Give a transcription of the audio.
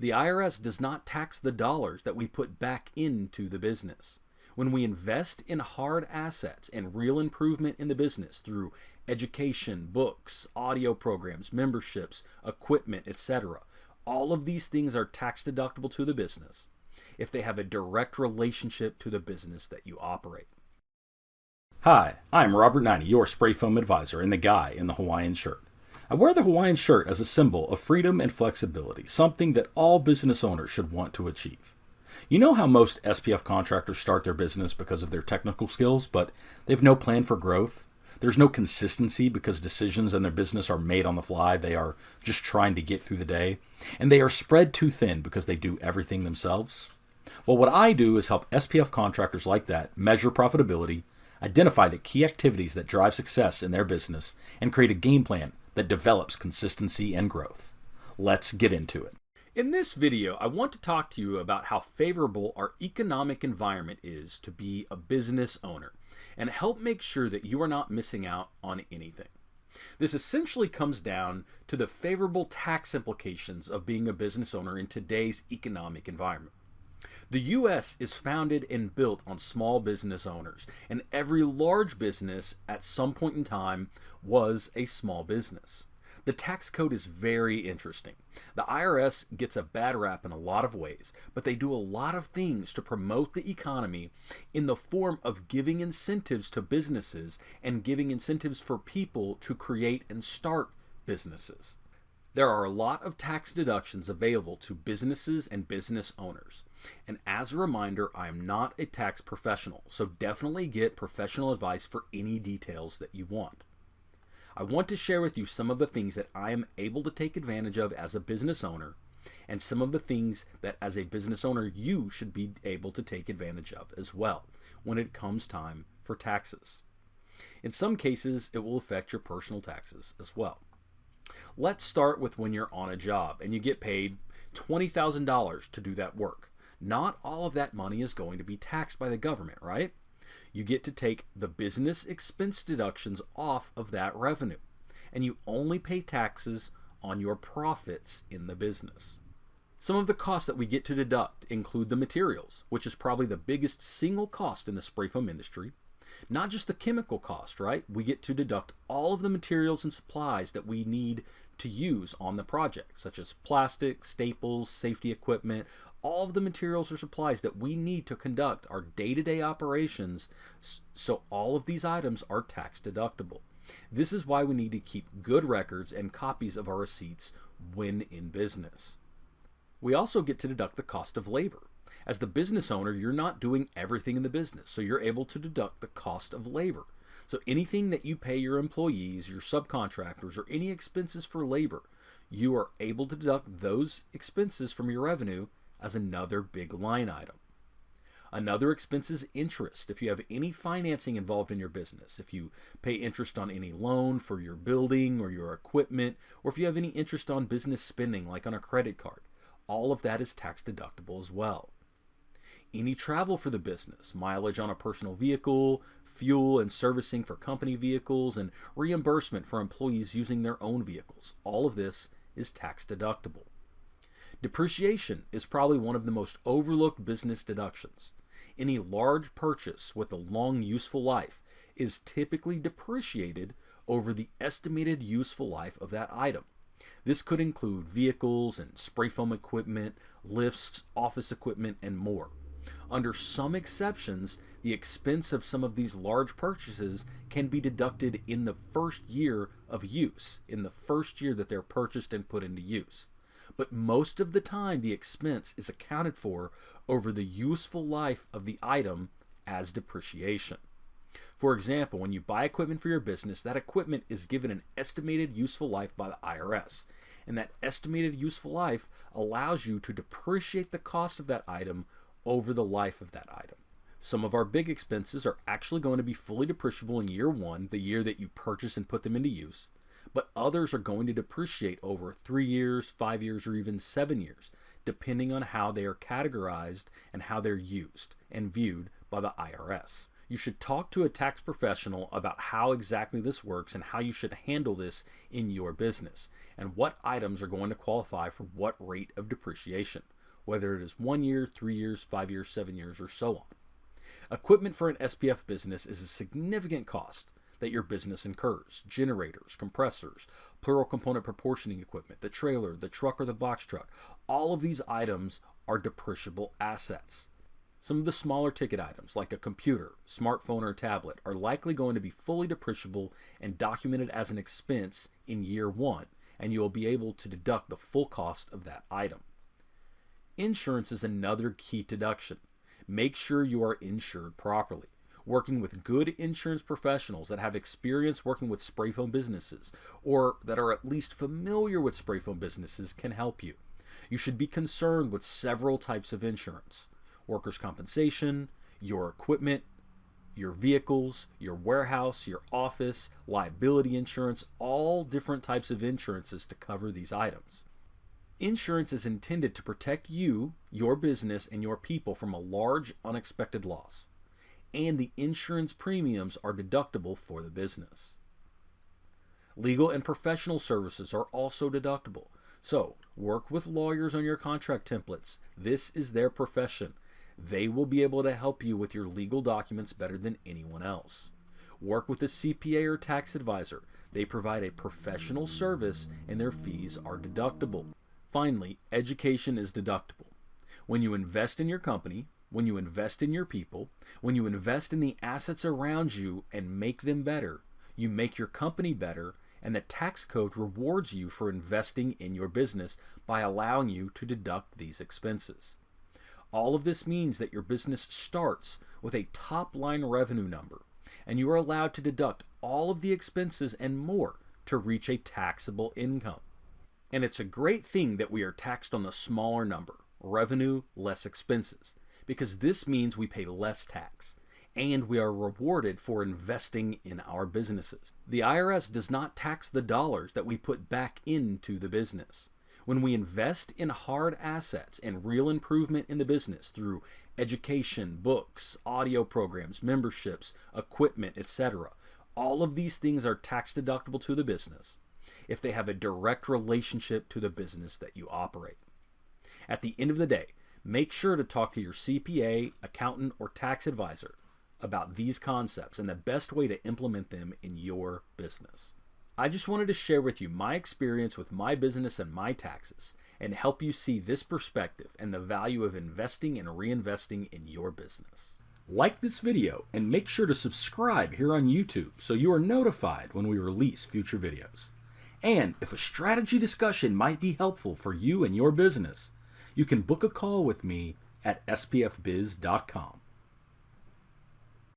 The IRS does not tax the dollars that we put back into the business. When we invest in hard assets and real improvement in the business through education, books, audio programs, memberships, equipment, etc., all of these things are tax deductible to the business if they have a direct relationship to the business that you operate. Hi, I'm Robert 90, your spray foam advisor and the guy in the Hawaiian shirt. I wear the Hawaiian shirt as a symbol of freedom and flexibility, something that all business owners should want to achieve. You know how most SPF contractors start their business because of their technical skills, but they have no plan for growth? There's no consistency because decisions in their business are made on the fly. They are just trying to get through the day. And they are spread too thin because they do everything themselves. Well, what I do is help SPF contractors like that measure profitability, identify the key activities that drive success in their business, and create a game plan that develops consistency and growth. Let's get into it. In this video, I want to talk to you about how favorable our economic environment is to be a business owner and help make sure that you are not missing out on anything. This essentially comes down to the favorable tax implications of being a business owner in today's economic environment. The U.S. is founded and built on small business owners, and every large business at some point in time was a small business. The tax code is very interesting. The IRS gets a bad rap in a lot of ways, but they do a lot of things to promote the economy in the form of giving incentives to businesses and giving incentives for people to create and start businesses. There are a lot of tax deductions available to businesses and business owners. And as a reminder, I am not a tax professional, so definitely get professional advice for any details that you want. I want to share with you some of the things that I am able to take advantage of as a business owner, and some of the things that as a business owner you should be able to take advantage of as well when it comes time for taxes. In some cases, it will affect your personal taxes as well. Let's start with when you're on a job and you get paid $20,000 to do that work. Not all of that money is going to be taxed by the government, right? You get to take the business expense deductions off of that revenue, and you only pay taxes on your profits in the business. Some of the costs that we get to deduct include the materials, which is probably the biggest single cost in the spray foam industry. Not just the chemical cost, right? We get to deduct all of the materials and supplies that we need to use on the project, such as plastic, staples, safety equipment, all of the materials or supplies that we need to conduct our day-to-day operations, so all of these items are tax deductible. This is why we need to keep good records and copies of our receipts when in business. We also get to deduct the cost of labor. As the business owner, you're not doing everything in the business, so you're able to deduct the cost of labor. So anything that you pay your employees, your subcontractors, or any expenses for labor, you are able to deduct those expenses from your revenue as another big line item. Another expense is interest. If you have any financing involved in your business, if you pay interest on any loan for your building or your equipment, or if you have any interest on business spending like on a credit card, all of that is tax deductible as well. Any travel for the business, mileage on a personal vehicle, fuel and servicing for company vehicles, and reimbursement for employees using their own vehicles, all of this is tax deductible. Depreciation is probably one of the most overlooked business deductions. Any large purchase with a long useful life is typically depreciated over the estimated useful life of that item. This could include vehicles and spray foam equipment, lifts, office equipment, and more. Under some exceptions, the expense of some of these large purchases can be deducted in the first year of use, in the first year that they're purchased and put into use. But most of the time, the expense is accounted for over the useful life of the item as depreciation. For example, when you buy equipment for your business, that equipment is given an estimated useful life by the IRS. And that estimated useful life allows you to depreciate the cost of that item over the life of that item. Some of our big expenses are actually going to be fully depreciable in year one, the year that you purchase and put them into use. But others are going to depreciate over 3 years, 5 years, or even 7 years, depending on how they are categorized and how they're used and viewed by the IRS. You should talk to a tax professional about how exactly this works and how you should handle this in your business, and what items are going to qualify for what rate of depreciation, whether it is 1 year, 3 years, 5 years, 7 years, or so on. Equipment for an SPF business is a significant cost that your business incurs. Generators, compressors, plural component proportioning equipment, the trailer, the truck, or the box truck. All of these items are depreciable assets. Some of the smaller ticket items, like a computer, smartphone, or tablet, are likely going to be fully depreciable and documented as an expense in year 1, and you will be able to deduct the full cost of that item. Insurance is another key deduction. Make sure you are insured properly. Working with good insurance professionals that have experience working with spray foam businesses, or that are at least familiar with spray foam businesses, can help you. You should be concerned with several types of insurance: workers' compensation, your equipment, your vehicles, your warehouse, your office, liability insurance, all different types of insurances to cover these items. Insurance is intended to protect you, your business, and your people from a large unexpected loss, and the insurance premiums are deductible for the business. Legal and professional services are also deductible, so work with lawyers on your contract templates. This is their profession. They will be able to help you with your legal documents better than anyone else. Work with a CPA or tax advisor. They provide a professional service and their fees are deductible. Finally, education is deductible. When you invest in your company, when you invest in your people, when you invest in the assets around you and make them better, you make your company better, and the tax code rewards you for investing in your business by allowing you to deduct these expenses. All of this means that your business starts with a top-line revenue number, and you are allowed to deduct all of the expenses and more to reach a taxable income. And it's a great thing that we are taxed on the smaller number, revenue less expenses, because this means we pay less tax, and we are rewarded for investing in our businesses. The IRS does not tax the dollars that we put back into the business. When we invest in hard assets and real improvement in the business through education, books, audio programs, memberships, equipment, etc., all of these things are tax deductible to the business if they have a direct relationship to the business that you operate. At the end of the day, make sure to talk to your CPA, accountant, or tax advisor about these concepts and the best way to implement them in your business. I just wanted to share with you my experience with my business and my taxes and help you see this perspective and the value of investing and reinvesting in your business. Like this video and make sure to subscribe here on YouTube so you are notified when we release future videos. And if a strategy discussion might be helpful for you and your business, you can book a call with me at spfbiz.com.